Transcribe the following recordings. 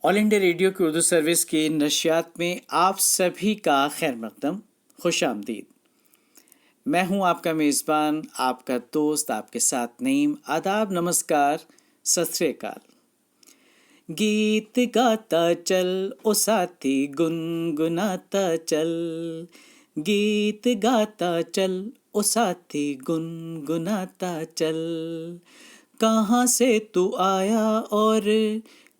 All India radio की Urdu service के नशियात में आप सभी का खैर मकदम, खुश आमदीद। मैं हूं आपका मेज़बान, आपका दोस्त, आपके साथ नईम। आदाब, नमस्कार, सत श्री अकाल। गीत गाता चल ओ साथी, गुनगुनाता चल। गीत गाता चल ओ साथी, गुनगुनाता चल। कहाँ से तू आया और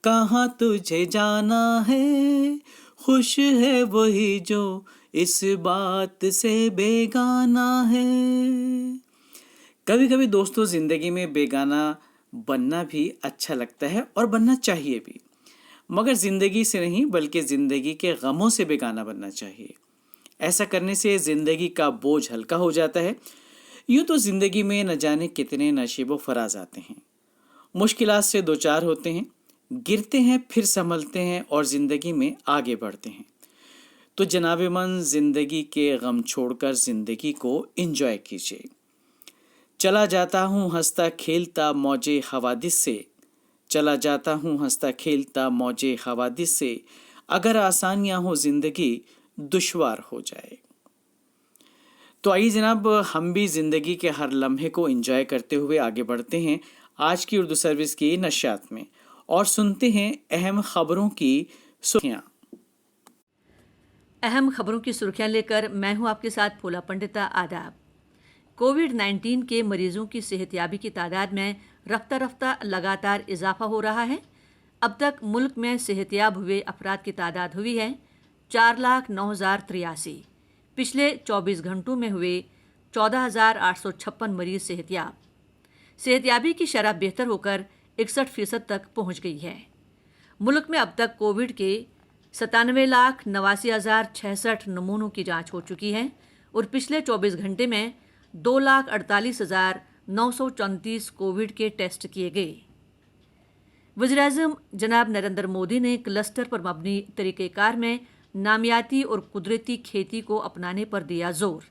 कहाँ तुझे जाना है, खुश है वही जो इस बात से बेगाना है। कभी कभी दोस्तों जिंदगी में बेगाना बनना भी अच्छा लगता है और बनना चाहिए भी, मगर जिंदगी से नहीं बल्कि जिंदगी के गमों से बेगाना बनना चाहिए। ऐसा करने से जिंदगी का बोझ हल्का हो जाता है। यूं तो जिंदगी में न जाने कितने नशीबो फराज आते हैं, मुश्किलात से दो चार होते हैं, गिरते हैं फिर संभलते हैं और जिंदगी में आगे बढ़ते हैं। तो जनाबे मन, जिंदगी के गम छोड़कर जिंदगी को एंजॉय कीजिए। चला जाता हूँ हंसता खेलता मौजे हवादिस से, चला जाता हूँ हंसता खेलता मौजे हवादिस से, अगर आसानियां हो जिंदगी दुश्वार हो जाए। तो आइए जनाब, हम भी जिंदगी के हर लम्हे को एंजॉय करते हुए आगे बढ़ते हैं आज की उर्दू सर्विस की नशियात में और सुनते हैं अहम खबरों की सुर्खियां। अहम खबरों की सुर्खियां लेकर मैं हूं आपके साथ फूला पंडिता। आदाब। कोविड-19 के मरीजों की सेहतयाबी की तादाद में रफ्ता रफ्ता लगातार इजाफा हो रहा है। अब तक मुल्क में सेहतयाब हुए अफराद की तादाद हुई है 4,09,083। पिछले 24 घंटों में हुए 14,856 मरीज सेहतयाब। सेहतयाबी की शरह बेहतर होकर 61% तक पहुंच गई है। मुल्क में अब तक कोविड के 97,89,066 नमूनों की जांच हो चुकी है और पिछले 24 घंटे में 2,48,934 कोविड के टेस्ट किए गए। वज़ीर-ए-आज़म जनाब नरेंद्र मोदी ने क्लस्टर पर मबनी तरीक़ेकार में नामियाती और कुदरती खेती को अपनाने पर दिया जोर।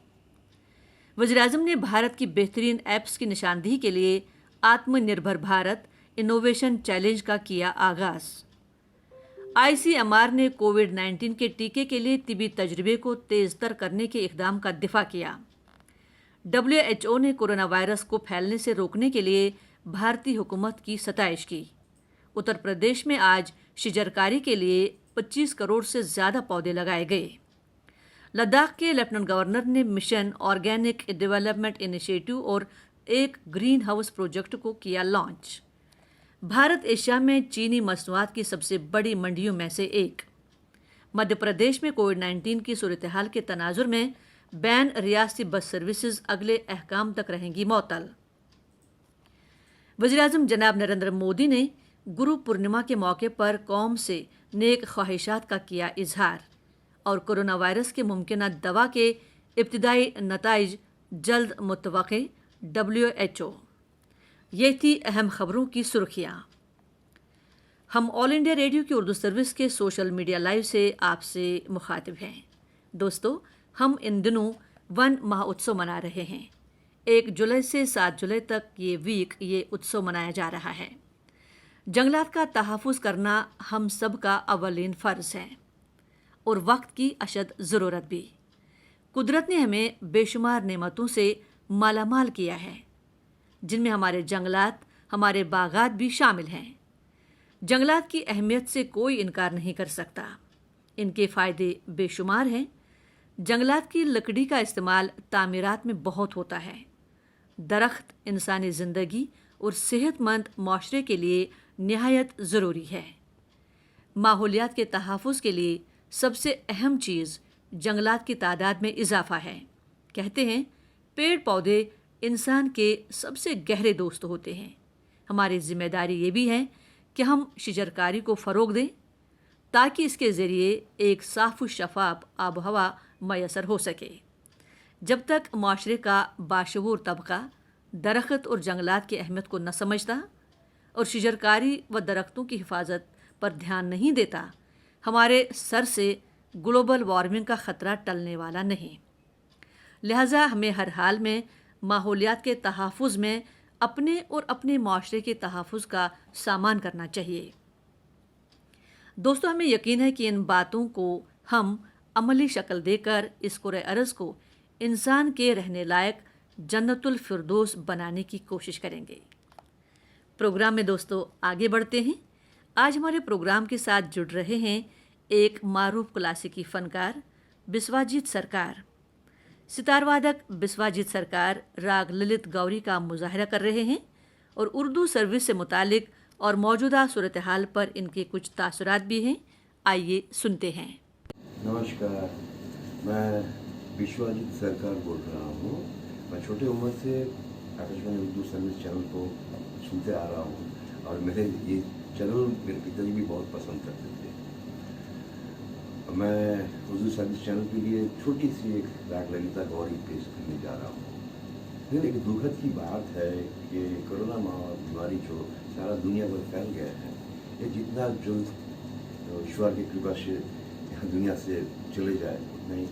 वज़ीर-ए-आज़म ने भारत की बेहतरीन ऐप्स की निशानदेही के लिए आत्मनिर्भर भारत इनोवेशन चैलेंज का किया आगाज़। ICMR ने कोविड-19 के टीके के लिए तिबी तजर्बे को तेज़तर करने के इक़दाम का दिफा किया। WHO ने कोरोना वायरस को फैलने से रोकने के लिए भारतीय हुकूमत की सताइश की। उत्तर प्रदेश में आज शिजरकारी के लिए 25 करोड़ से ज़्यादा पौधे लगाए गए। लद्दाख के लेफ्टिनेंट गवर्नर ने मिशन ऑर्गेनिक डेवलपमेंट इनिशिएटिव और एक ग्रीन हाउस प्रोजेक्ट को किया लॉन्च। भारत एशिया में चीनी मसनूआत की सबसे बड़ी मंडियों में से एक। मध्य प्रदेश में कोविड-19 की सूरत हाल के तनाजुर में बैन रियासती बस सर्विसेज अगले अहकाम तक रहेंगी मअतल। वज़ीर-ए-आज़म जनाब नरेंद्र मोदी ने गुरु पूर्णिमा के मौके पर कौम से नेक ख्वाहिशात का किया इजहार और कोरोना वायरस के मुमकिन दवा के इब्तिदाई नताइज जल्द मुतवक्के। WHO। ये थी अहम खबरों की सुर्खियाँ। हम ऑल इंडिया रेडियो की उर्दू सर्विस के सोशल मीडिया लाइव से आपसे मुखातिब हैं। दोस्तों, हम इन दिनों वन महोत्सव मना रहे हैं। 1 जुलाई से 7 जुलाई तक ये उत्सव मनाया जा रहा है। जंगलात का तहफ़्फ़ुज़ करना हम सब का अव्वलीन फ़र्ज़ है और वक्त की अशद ज़रूरत भी। कुदरत ने हमें बेशुमार नेमतों से मालामाल किया है, जिनमें हमारे जंगलात, हमारे बागात भी शामिल हैं। जंगलात की अहमियत से कोई इनकार नहीं कर सकता। इनके फ़ायदे बेशुमार हैं। जंगलात की लकड़ी का इस्तेमाल तामीरात में बहुत होता है। दरख्त इंसानी ज़िंदगी और सेहतमंद माशरे के लिए निहायत ज़रूरी है। माहौलियात के तहफ़्फ़ुज़ के लिए सबसे अहम चीज़ जंगलात की तादाद में इजाफ़ा है। कहते हैं पेड़ पौधे इंसान के सबसे गहरे दोस्त होते हैं। हमारी ज़िम्मेदारी ये भी है कि हम शिजरकारी को फ़रोग़ दें ताकि इसके ज़रिए एक साफ़ शफ़ाफ़ आब हवा मैसर हो सके। जब तक माशरे का बाशऊर तबका दरख्त और जंगलात की अहमियत को न समझता और शिजरकारी व दरख्तों की हिफाजत पर ध्यान नहीं देता, हमारे सर से ग्लोबल वार्मिंग का ख़तरा टलने वाला नहीं। लिहाजा हमें हर हाल में माहौलियात के तहफ़्फ़ुज़ में अपने और अपने माशरे के तहफ़्फ़ुज़ का सामान करना चाहिए। दोस्तों, हमें यकीन है कि इन बातों को हम अमली शक्ल देकर इस कुरे अरज़ को इंसान के रहने लायक जन्नतुल फिरदौस बनाने की कोशिश करेंगे। प्रोग्राम में दोस्तों आगे बढ़ते हैं। आज हमारे प्रोग्राम के साथ जुड़ रहे हैं एक मारूफ क्लासिकी फनकार बिस्वाजीत सरकार। सितारवादक बिस्वाजीत सरकार राग ललित गौरी का मुजाहरा कर रहे हैं और उर्दू सर्विस से मुतालिक और मौजूदा सूरत हाल पर इनके कुछ तासुरात भी हैं। आइए सुनते हैं। नमस्कार, मैं विश्वजीत सरकार बोल रहा हूँ। मैं छोटी उम्र से आकाशवाणी उर्दू सर्विस चैनल को सुनते आ रहा हूँ और मेरे ये चैनल मेरे पिताजी भी बहुत पसंद करते थे। मैं उर्दू सर्विस चैनल के लिए छोटी सी एक राग ललिता गौरी पेश करने जा रहा हूँ। फिर एक दुखद की बात है कि कोरोना महामारी जो सारा दुनिया भर फैल गया है, ये जितना जल्द ईश्वर की कृपा से यहाँ दुनिया से चले जाए उतना ही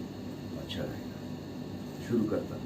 अच्छा रहेगा। शुरू करता हूँ।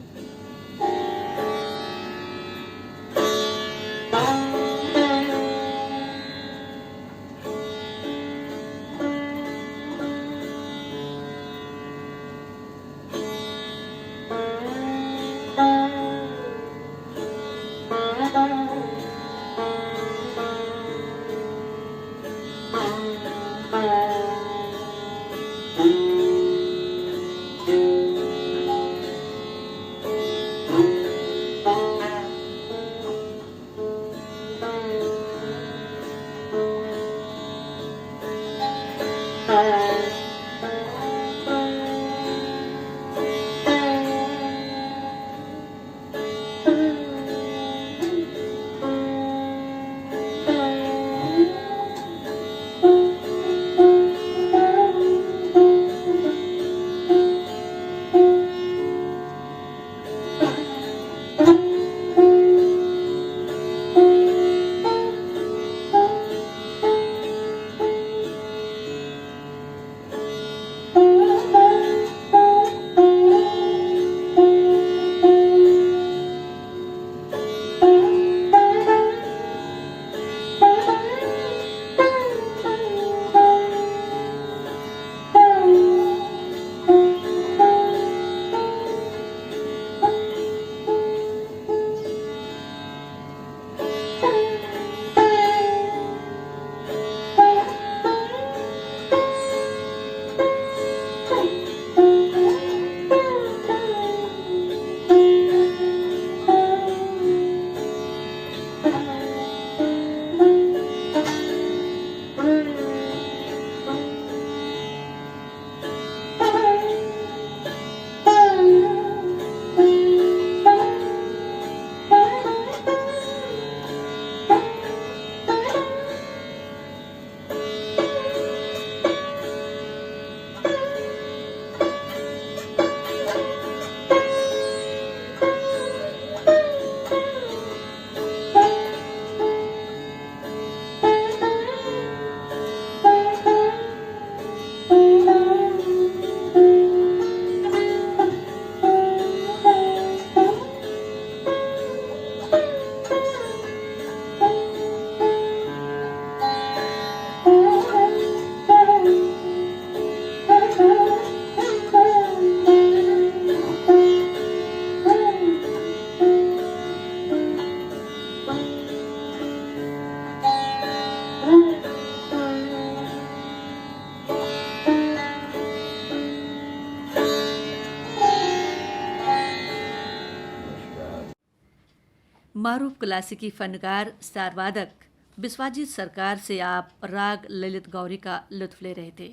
मारूफ क्लासिकी फनकार सितारवादक बिस्वाजीत सरकार से आप राग ललित गौरी का लुत्फ ले रहे थे।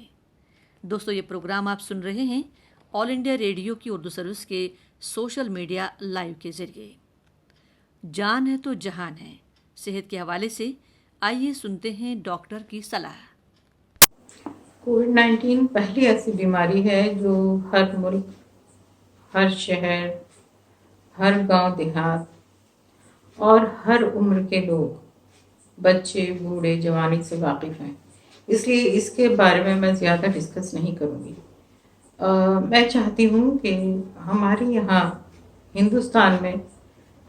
दोस्तों, ये प्रोग्राम आप सुन रहे हैं ऑल इंडिया रेडियो की उर्दू सर्विस के सोशल मीडिया लाइव के जरिए। जान है तो जहान है, सेहत के हवाले से आइए सुनते हैं डॉक्टर की सलाह। कोविड-19 पहली ऐसी बीमारी है जो हर मुल्क, हर शहर, हर गांव देहात और हर उम्र के लोग, बच्चे, बूढ़े, जवानी से वाकिफ़ हैं। इसलिए इसके बारे में मैं ज़्यादा डिस्कस नहीं करूँगी। मैं चाहती हूँ कि हमारे यहाँ हिंदुस्तान में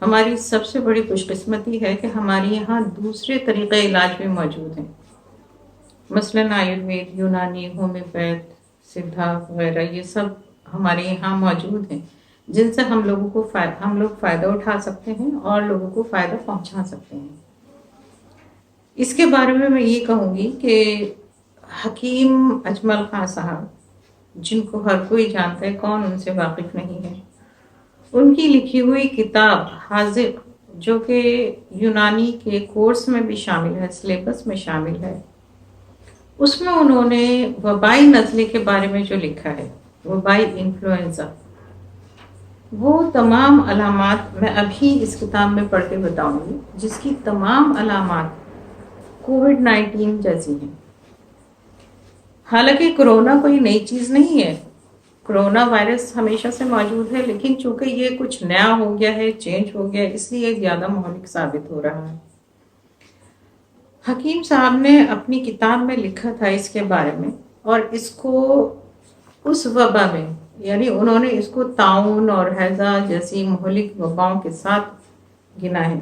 हमारी सबसे बड़ी खुशकिस्मती है कि हमारे यहाँ दूसरे तरीक़े इलाज भी मौजूद हैं। मसलन आयुर्वेद, यूनानी, होम्योपैथ, सिद्धा वगैरह ये सब हमारे यहाँ मौजूद हैं, जिनसे हम लोग फ़ायदा उठा सकते हैं और लोगों को फ़ायदा पहुँचा सकते हैं। इसके बारे में मैं ये कहूँगी कि हकीम अजमल खां साहब, जिनको हर कोई जानता है, कौन उनसे वाकिफ़ नहीं है, उनकी लिखी हुई किताब हाज़िक़, जो कि यूनानी के कोर्स में भी शामिल है, सिलेबस में शामिल है, उसमें उन्होंने वबाई नज़ले के बारे में जो लिखा है, वबाई इन्फ्लुएंज़ा, वो तमाम अलामात मैं अभी इस किताब में पढ़ के बताऊंगी, जिसकी तमाम अलामात कोविड-19 जैसी हैं। हालांकि कोरोना कोई नई चीज़ नहीं है, कोरोना वायरस हमेशा से मौजूद है, लेकिन चूंकि ये कुछ नया हो गया है, चेंज हो गया है, इसलिए ज़्यादा मौलिक साबित हो रहा है। हकीम साहब ने अपनी किताब में लिखा था इसके बारे में, और इसको उस वबा में, यानी उन्होंने इसको ताउन और हैज़ा जैसी मोहलिक वबाओं के साथ गिना है।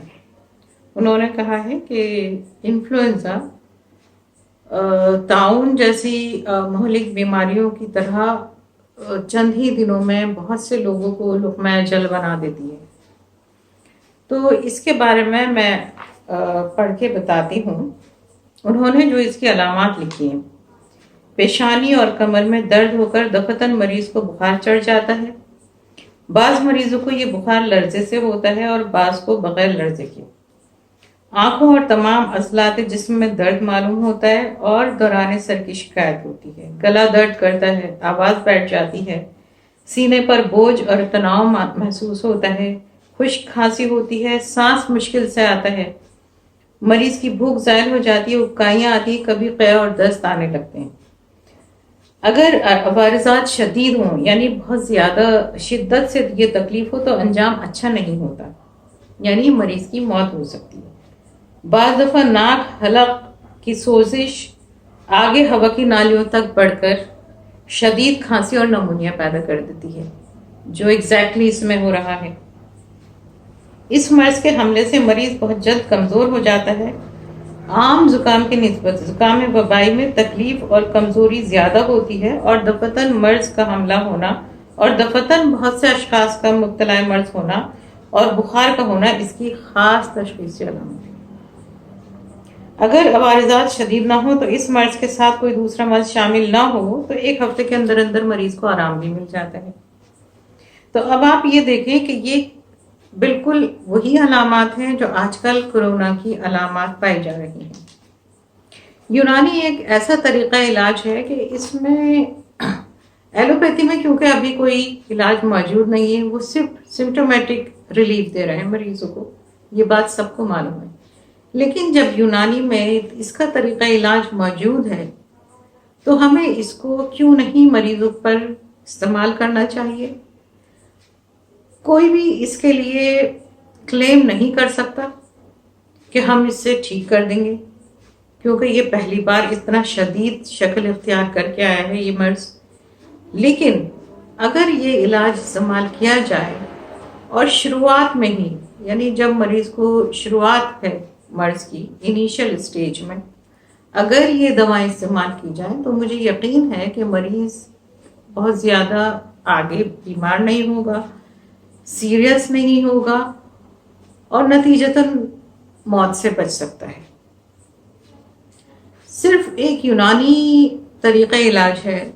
उन्होंने कहा है कि इन्फ्लुएंज़ा ताउन जैसी मोहलिक बीमारियों की तरह चंद ही दिनों में बहुत से लोगों को लुक़मा जल बना देती है। तो इसके बारे में मैं पढ़ के बताती हूँ। उन्होंने जो इसकी अलामात लिखी हैं, पेशानी और कमर में दर्द होकर दफ़तन मरीज़ को बुखार चढ़ जाता है। बाज़ मरीज़ों को ये बुखार लर्ज़े से होता है और बाज़ को बग़ैर लर्ज़े के। आँखों और तमाम अज़लात जिस्म में दर्द मालूम होता है और दौरान सर की शिकायत होती है। गला दर्द करता है, आवाज़ बैठ जाती है, सीने पर बोझ और तनाव महसूस होता है, खुश्क खांसी होती है, सांस मुश्किल से आता है, मरीज़ की भूख ज़ायल हो जाती है, उबकाइयाँ आती है, कभी क़ै और दस्त आने लगते हैं। अगर अवारज़ात शदीद हों, यानी बहुत ज़्यादा शिद्दत से ये तकलीफ़ हो, तो अंजाम अच्छा नहीं होता, यानी मरीज़ की मौत हो सकती है। बाज़ दफ़ा नाक हलक की सोजिश आगे हवा की नालियों तक बढ़कर शदीद खांसी और नमूनिया पैदा कर देती है, जो एग्जैक्टली इसमें हो रहा है। इस मर्ज़ के हमले से मरीज़ बहुत जल्द कमज़ोर हो जाता है। आम ज़ुकाम की निस्बत ज़ुकाम वबाई में तकलीफ़ और कमज़ोरी ज़्यादा होती है, और दफ़तन मर्ज़ का हमला होना और दफ़तन बहुत से अशख़ास का मुब्तला मर्ज़ होना और बुखार का होना इसकी ख़ास तशख़ीसी अलामत है। अगर अवारज़ात शदीद ना हो, तो इस मर्ज़ के साथ कोई दूसरा मर्ज़ शामिल ना हो, तो 1 हफ्ते के अंदर अंदर मरीज़ को आराम भी मिल जाता है। तो अब आप ये देखें कि ये बिल्कुल वही अलामात हैं जो आजकल कोरोना की अलामात पाई जा रही हैं। यूनानी एक ऐसा तरीक़ा इलाज है कि इसमें एलोपैथी में क्योंकि अभी कोई इलाज मौजूद नहीं है, वो सिर्फ सिम्टोमेटिक रिलीफ दे रहे हैं मरीज़ों को, ये बात सबको मालूम है। लेकिन जब यूनानी में इसका तरीक़ा इलाज मौजूद है, तो हमें इसको क्यों नहीं मरीज़ों पर इस्तेमाल करना चाहिए। कोई भी इसके लिए क्लेम नहीं कर सकता कि हम इससे ठीक कर देंगे, क्योंकि ये पहली बार इतना शदीद शक्ल इख्तियार करके आया है ये मर्ज़। लेकिन अगर ये इलाज इस्तेमाल किया जाए और शुरुआत में ही, यानी जब मरीज़ को शुरुआत है मर्ज़ की इनिशियल स्टेज में, अगर ये दवाएं इस्तेमाल की जाएं, तो मुझे यकीन है कि मरीज़ बहुत ज़्यादा आगे बीमार नहीं होगा, सीरियस नहीं होगा और नतीजतन मौत से बच सकता है। सिर्फ एक यूनानी तरीक़ा इलाज है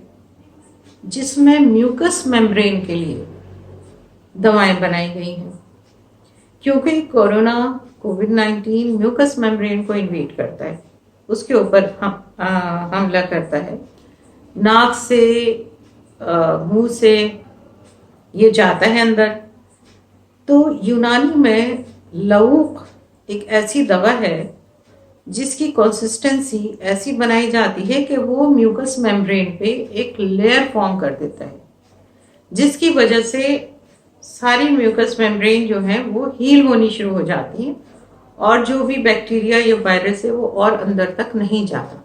जिसमें म्यूकस मेम्ब्रेन के लिए दवाएं बनाई गई हैं, क्योंकि कोविड-19 म्यूकस मेम्ब्रेन को इन्वेड करता है, उसके ऊपर हमला करता है। नाक से, मुंह से ये जाता है अंदर। तो यूनानी में लऊक एक ऐसी दवा है जिसकी कंसिस्टेंसी ऐसी बनाई जाती है कि वो म्यूकस मेम्ब्रेन पे एक लेयर फॉर्म कर देता है, जिसकी वजह से सारी म्यूकस मेम्ब्रेन जो है वो हील होनी शुरू हो जाती है और जो भी बैक्टीरिया या वायरस है वो और अंदर तक नहीं जाता।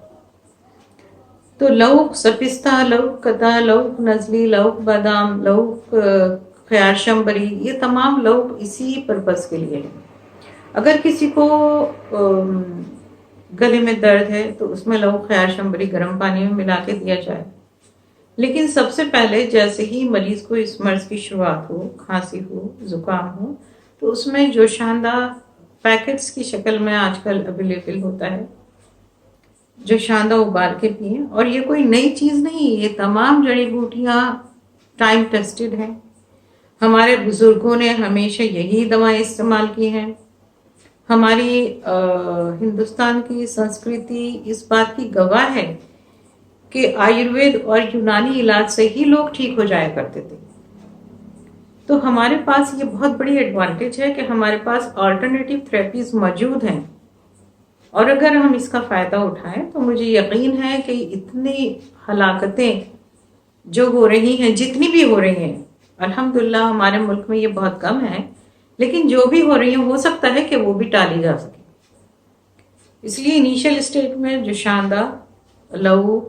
तो लऊक सपिस्ता, लऊक कदा, लऊक नजली, लऊक बादाम, लऊक ख्यार शंबरी, ये तमाम लऊक इसी पर्पस के लिए है। अगर किसी को गले में दर्द है तो उसमें लौंग ख्यार शंबरी गर्म पानी में मिला के दिया जाए। लेकिन सबसे पहले जैसे ही मरीज को इस मर्ज की शुरुआत हो, खांसी हो, जुकाम हो, तो उसमें जोशांदा पैकेट्स की शक्ल में आजकल अवेलेबल होता है, जोशांदा उबाल के पिए। और ये कोई नई चीज़ नहीं, ये तमाम जड़ी बूटियाँ टाइम टेस्टेड हैं। हमारे बुजुर्गों ने हमेशा यही दवाएं इस्तेमाल की हैं। हमारी हिंदुस्तान की संस्कृति इस बात की गवाह है कि आयुर्वेद और यूनानी इलाज से ही लोग ठीक हो जाया करते थे। तो हमारे पास ये बहुत बड़ी एडवांटेज है कि हमारे पास अल्टरनेटिव थेरेपीज मौजूद हैं, और अगर हम इसका फ़ायदा उठाएं तो मुझे यकीन है कि इतनी हलाकतें जो हो रही हैं, जितनी भी हो रही हैं, अल्हम्दुलिल्लाह हमारे मुल्क में ये बहुत कम है, लेकिन जो भी हो रही है हो सकता है कि वो भी टाली जा सके। इसलिए इनिशियल स्टेज में जोशांदा, लौंग,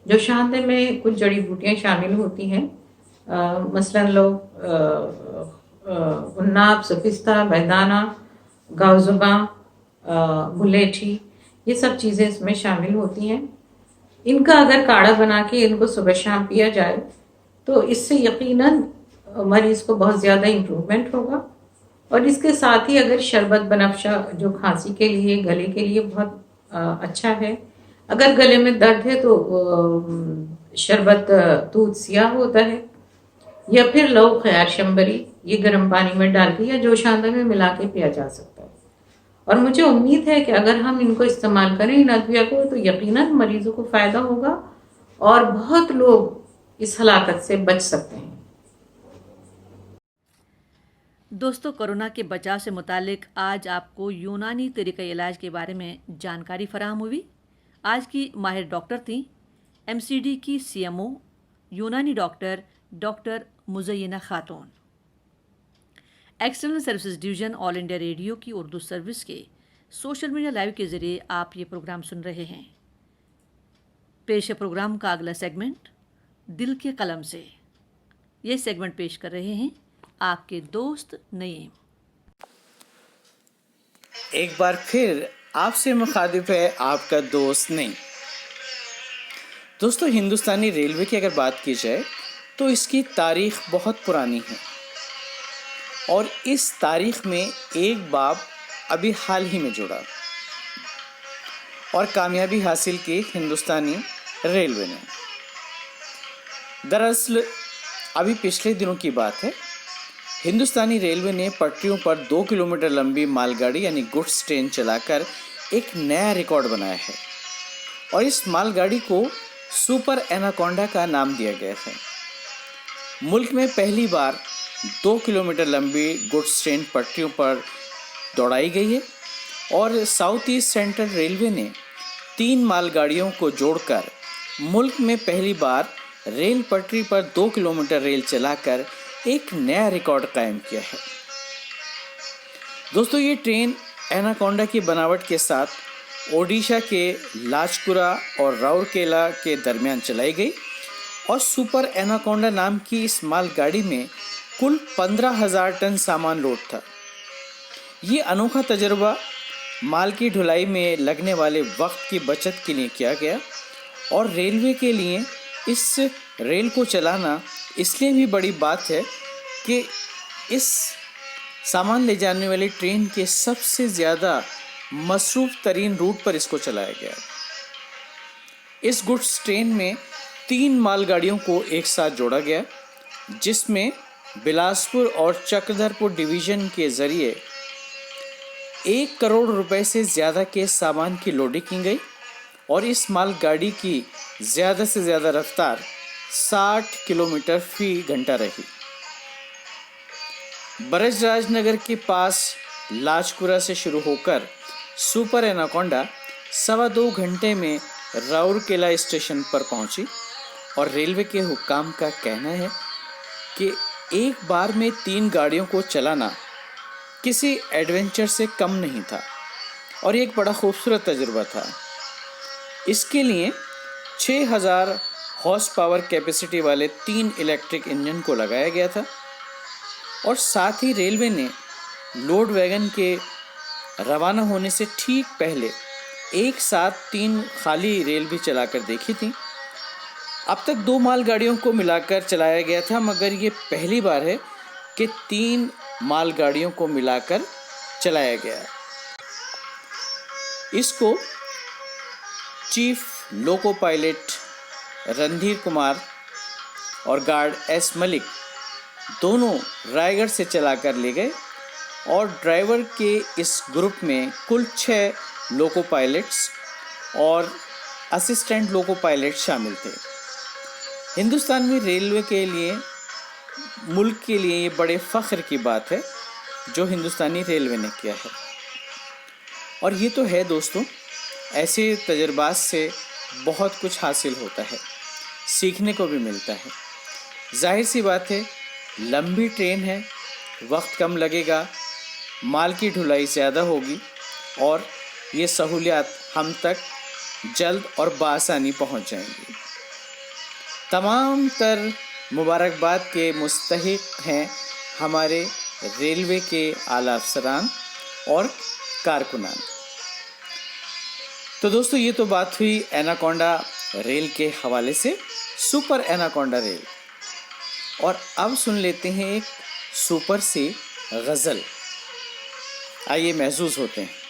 जोशांदे में कुछ जड़ी बूटियाँ शामिल होती हैं, मसलन लोग उन्नाब, सफिस्ता, बैदाना, गाउजुबा, मुलेठी, ये सब चीज़ें इसमें शामिल होती हैं। इनका अगर काढ़ा बना के इनको सुबह शाम पिया जाए तो इससे यकीनन मरीज को बहुत ज़्यादा इम्प्रूवमेंट होगा। और इसके साथ ही अगर शरबत बनफशा जो खांसी के लिए, गले के लिए बहुत अच्छा है, अगर गले में दर्द है तो शरबत दूध सियाह होता है, या फिर लौंग ख्यार शंबरी ये गर्म पानी में डाल के या जोशांदा में मिला के पिया जा सकता है। और मुझे उम्मीद है कि अगर हम इनको इस्तेमाल करें इन अद्विया को तो यकीनन मरीजों को फ़ायदा होगा और बहुत लोग इस हलाकत से बच सकते हैं। दोस्तों, कोरोना के बचाव से मुतालिक आज आपको यूनानी तरीक़ा इलाज के बारे में जानकारी फराहम हुई। आज की माहिर डॉक्टर थी MCD की CMO यूनानी डॉक्टर मुज़य्यना खातून। External services division all India radio की उर्दू सर्विस के सोशल मीडिया लाइव के ज़रिए आप ये प्रोग्राम सुन रहे हैं। पेश है प्रोग्राम का अगला सेगमेंट, दिल के कलम से। ये सेगमेंट पेश कर रहे हैं आपके दोस्त नईम। एक बार फिर आपसे मुखातिब है आपका दोस्त नईम। दोस्तों, हिंदुस्तानी रेलवे की अगर बात की जाए तो इसकी तारीख बहुत पुरानी है और इस तारीख में एक बाब अभी हाल ही में जुड़ा और कामयाबी हासिल की हिंदुस्तानी रेलवे ने। दरअसल अभी पिछले दिनों की बात है, हिंदुस्तानी रेलवे ने पटरियों पर 2 किलोमीटर लंबी मालगाड़ी यानी गुड्स ट्रेन चलाकर एक नया रिकॉर्ड बनाया है और इस मालगाड़ी को सुपर एनाकोंडा का नाम दिया गया है। मुल्क में पहली बार 2 किलोमीटर लंबी गुड्स ट्रेन पटरियों पर दौड़ाई गई है और साउथ ईस्ट सेंट्रल रेलवे ने 3 मालगाड़ियों को जोड़कर मुल्क में पहली बार रेल पटरी पर 2 किलोमीटर रेल चलाकर एक नया रिकॉर्ड कायम किया है। दोस्तों, ये ट्रेन एनाकोंडा की बनावट के साथ ओडिशा के लाचकुरा और राउरकेला के दरमियान चलाई गई और सुपर एनाकोंडा नाम की इस मालगाड़ी में कुल 15,000 टन सामान लोड था। ये अनोखा तजुर्बा माल की ढुलाई में लगने वाले वक्त की बचत के लिए किया गया और रेलवे के लिए इस रेल को चलाना इसलिए भी बड़ी बात है कि इस सामान ले जाने वाली ट्रेन के सबसे ज़्यादा मसरूफ़ तरीन रूट पर इसको चलाया गया। इस गुड्स ट्रेन में 3 मालगाड़ियों को एक साथ जोड़ा गया, जिसमें बिलासपुर और चक्रधरपुर डिवीज़न के ज़रिए 1 करोड़ रुपए से ज़्यादा के सामान की लोडिंग की गई और इस मालगाड़ी की ज़्यादा से ज़्यादा रफ्तार 60 किलोमीटर फी घंटा रही। ब्रजराजनगर के पास लाचकुरा से शुरू होकर सुपर एनाकोंडा 2.25 घंटे में राउरकेला स्टेशन पर पहुंची और रेलवे के हुक्काम का कहना है कि एक बार में 3 गाड़ियों को चलाना किसी एडवेंचर से कम नहीं था और एक बड़ा खूबसूरत तजुर्बा था। इसके लिए 6000 हॉर्स पावर कैपेसिटी वाले 3 इलेक्ट्रिक इंजन को लगाया गया था और साथ ही रेलवे ने लोड वैगन के रवाना होने से ठीक पहले एक साथ 3 खाली रेल भी चलाकर देखी थी। अब तक 2 मालगाड़ियों को मिलाकर चलाया गया था, मगर ये पहली बार है कि 3 मालगाड़ियों को मिलाकर चलाया गया। इसको chief loco pilot Randhir Kumar और गार्ड एस मलिक दोनों रायगढ़ से चलाकर ले गए और ड्राइवर के इस ग्रुप में कुल 6 लोको पायलट्स और असिस्टेंट लोको पायलट शामिल थे। हिंदुस्तान में रेलवे के लिए, मुल्क के लिए ये बड़े फ़ख्र की बात है जो हिंदुस्तानी रेलवे ने किया है। और ये तो है दोस्तों, ऐसे तजर्बात से बहुत कुछ हासिल होता है, सीखने को भी मिलता है। जाहिर सी बात है, लंबी ट्रेन है, वक्त कम लगेगा, माल की ढुलाई ज़्यादा होगी और ये सहूलियात हम तक जल्द और बआसानी पहुंच जाएंगी। तमाम तर मुबारकबाद के मुस्तहिक हैं हमारे रेलवे के आला अफसरान और कारकुनान। तो दोस्तों, ये तो बात हुई एनाकोंडा रेल के हवाले से, सुपर एनाकोंडा रेल। और अब सुन लेते हैं एक सुपर से गज़ल। आइए महसूस होते हैं।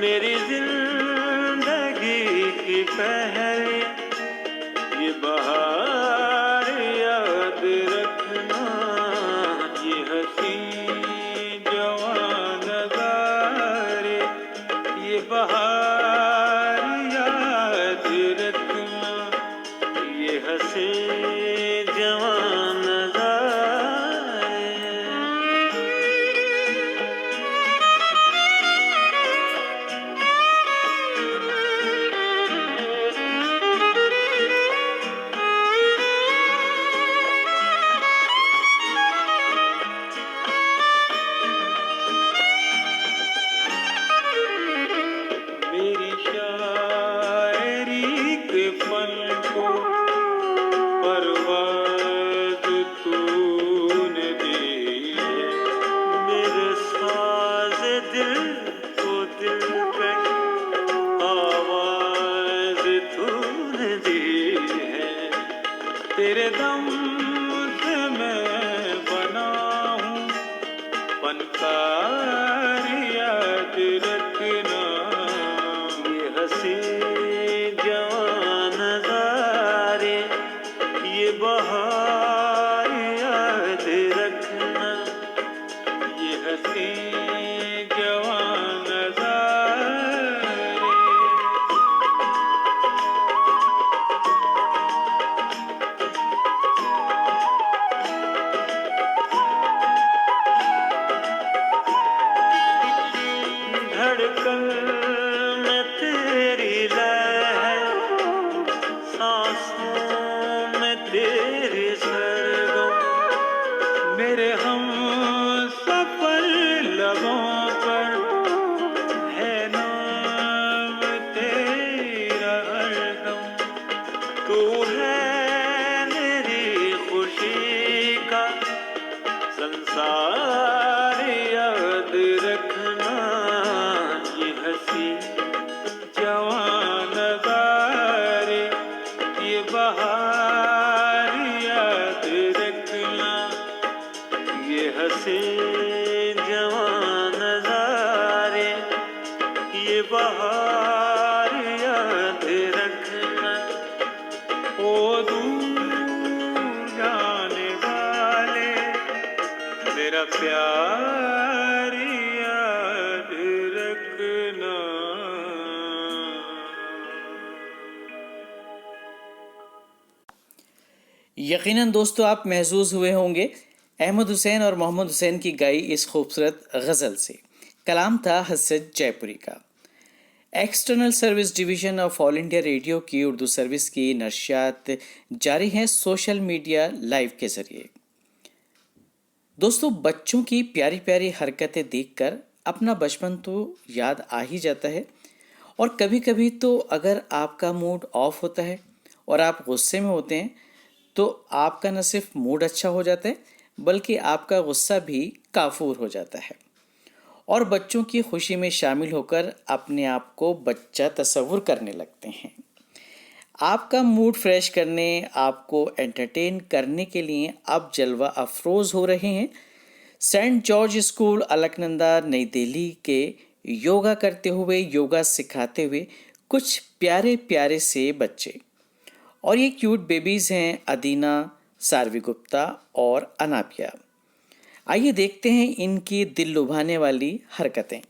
मेरी जिंदगी की पहले ये बहार याद रखना, ये हंसी जवान नज़ारे, ये बहार याद रखना, ये हंसी जवान नज़ारे। तेरे दम से मैं बना हूँ फनकार, याद रखना, ये हंसी जवान नज़ारे, ये बहार याद रखना, ये हंसी जवान नज़ारे। धड़कन में तेरी लय है, सांसों में तेरे सरगम, मेरे हम सफर लबों पर है नाम तेरा हरदम। तू है मेरी खुशी का संसार, याद रखना ये हंसी जवान नज़ारे, ये बहार याद रखना, ये हंसी जवान नज़ारे, ये बहार याद रखना। ओ दूर जाने वाले तेरा प्यार याद रखना। यकीनन दोस्तों आप महसूस हुए होंगे अहमद हुसैन और मोहम्मद हुसैन की गाई इस खूबसूरत गज़ल से। कलाम था हसरत जयपुरी का। External service division of all India radio की उर्दू सर्विस की नशियात जारी हैं सोशल मीडिया लाइव के ज़रिए। दोस्तों बच्चों की प्यारी प्यारी हरकतें देखकर अपना बचपन तो याद आ ही जाता है, और कभी कभी तो अगर आपका मूड ऑफ होता है और आप गुस्से में होते हैं तो आपका न सिर्फ मूड अच्छा हो जाता है बल्कि आपका गुस्सा भी काफूर हो जाता है, और बच्चों की खुशी में शामिल होकर अपने आप को बच्चा तस्वुर करने लगते हैं। आपका मूड फ्रेश करने, आपको एंटरटेन करने के लिए अब जलवा अफरोज़ हो रहे हैं सेंट जॉर्ज स्कूल अलकनंदा नई दिल्ली के योगा करते हुए, योगा सिखाते हुए कुछ प्यारे प्यारे से बच्चे। और ये क्यूट बेबीज़ हैं अदीना, सारवी गुप्ता और अनाबिया। आइए देखते हैं इनकी दिल लुभाने वाली हरकतें।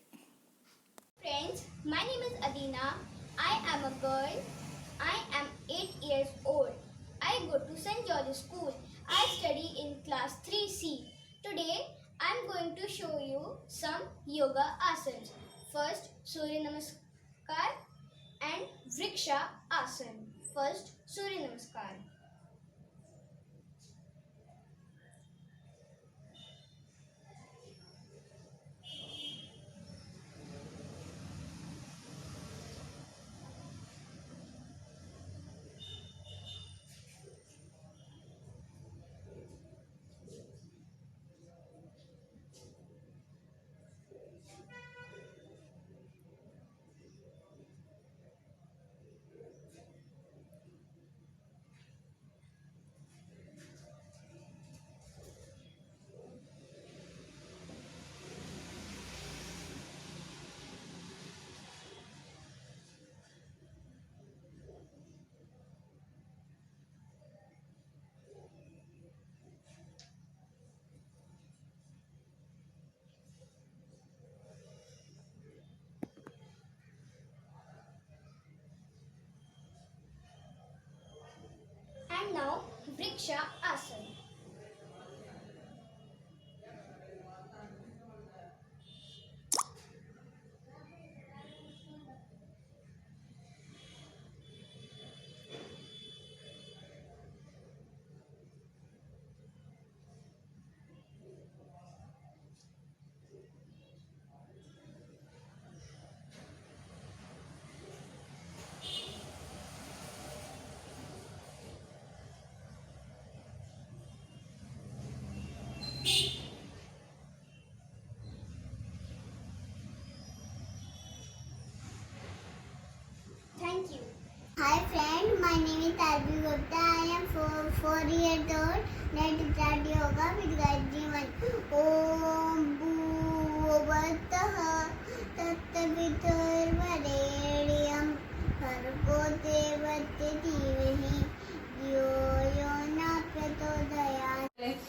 Friends, my name is Adina. I am a girl. I am 8 years old. I go to St. George School. I study in class 3C. Today, I am going to show you some yoga asanas. First, Surya Namaskar and Vriksha Asana. First, Surya Namaskar. And now, Vriksha Asana. Thank you. Hi friend, my name is Tarvi Gupta. I am 4 years old. Let's start yoga with Gayatri Mantra. Om Bhuvatah Tattvarenyam Bhargo Devasya Dhimahi Dhyo Yo Na Prachodayat. Wait.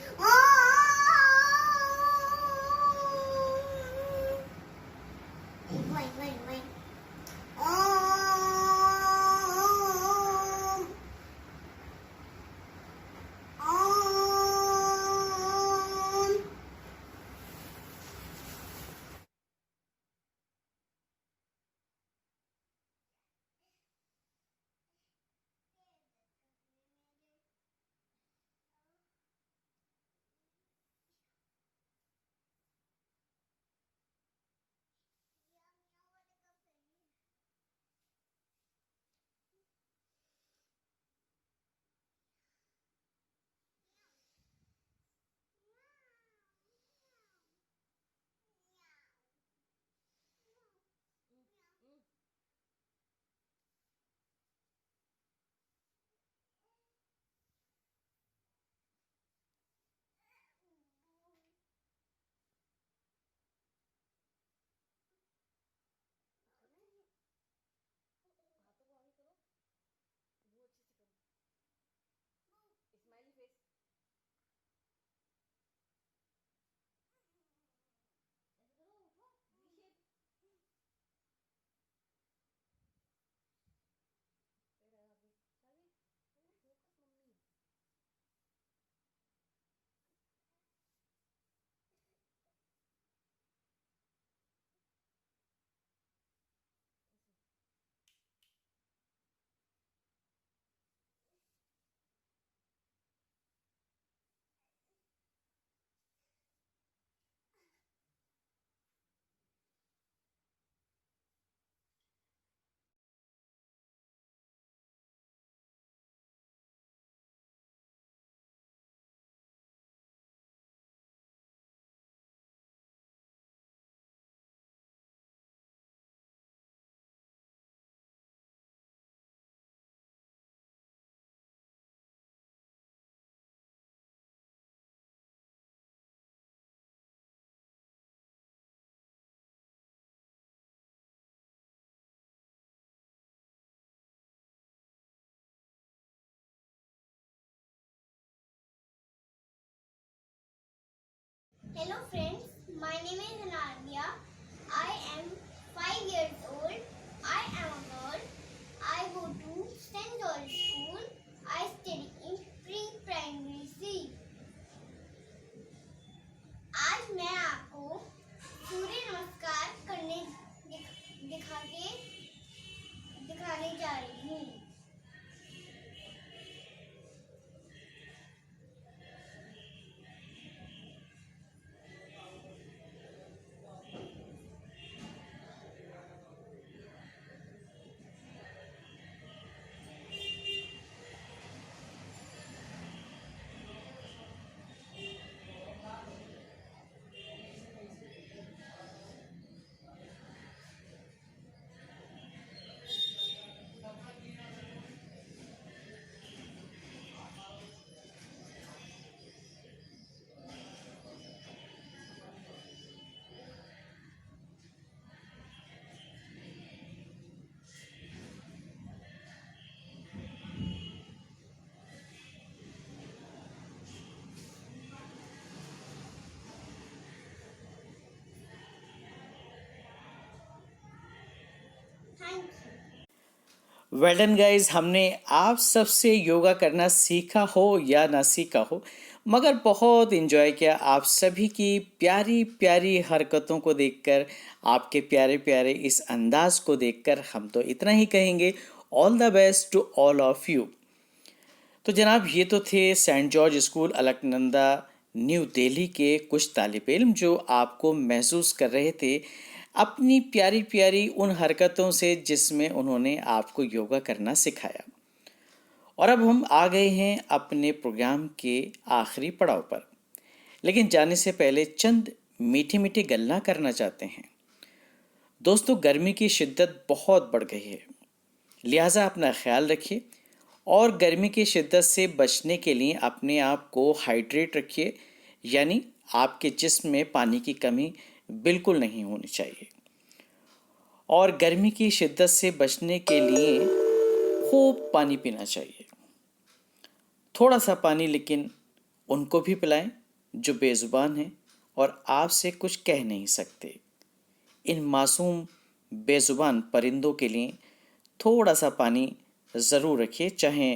Hello friends, my name is Ananya. I am 5 years old. I am a girl. I go to St. George School. I study in pre-primary C. आज मैं आपको सूर्य नमस्कार दिखाने जा रही हूँ। Well done guys, हमने आप सबसे योगा करना सीखा हो या ना सीखा हो, मगर बहुत इन्जॉय किया आप सभी की प्यारी प्यारी हरकतों को देखकर, आपके प्यारे प्यारे इस अंदाज को देखकर हम तो इतना ही कहेंगे, all the best to all of you. तो जनाब, ये तो थे Saint George school Alaknanda New Delhi के कुछ तालिब इल्म जो आपको महसूस कर रहे थे अपनी प्यारी प्यारी उन हरकतों से जिसमें उन्होंने आपको योगा करना सिखाया। और अब हम आ गए हैं अपने प्रोग्राम के आखिरी पड़ाव पर, लेकिन जाने से पहले चंद मीठी मीठी गल्ला करना चाहते हैं। दोस्तों, गर्मी की शिद्दत बहुत बढ़ गई है, लिहाजा अपना ख्याल रखिए और गर्मी की शिद्दत से बचने के लिए अपने आप को हाइड्रेट रखिए, यानी आपके जिस्म में पानी की कमी बिल्कुल नहीं होनी चाहिए। और गर्मी की शिद्दत से बचने के लिए खूब पानी पीना चाहिए। थोड़ा सा पानी लेकिन उनको भी पिलाएं जो बेजुबान हैं और आपसे कुछ कह नहीं सकते। इन मासूम बेजुबान परिंदों के लिए थोड़ा सा पानी ज़रूर रखिए, चाहे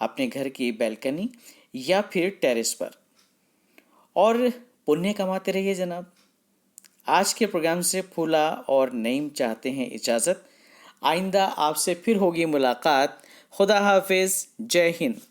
अपने घर की बैल्कनी या फिर टेरेस पर, और पुण्य कमाते रहिए जनाब। आज के प्रोग्राम से फूला और नईम चाहते हैं इजाज़त। आइंदा आपसे फिर होगी मुलाकात। खुदा हाफिज़, जय हिंद।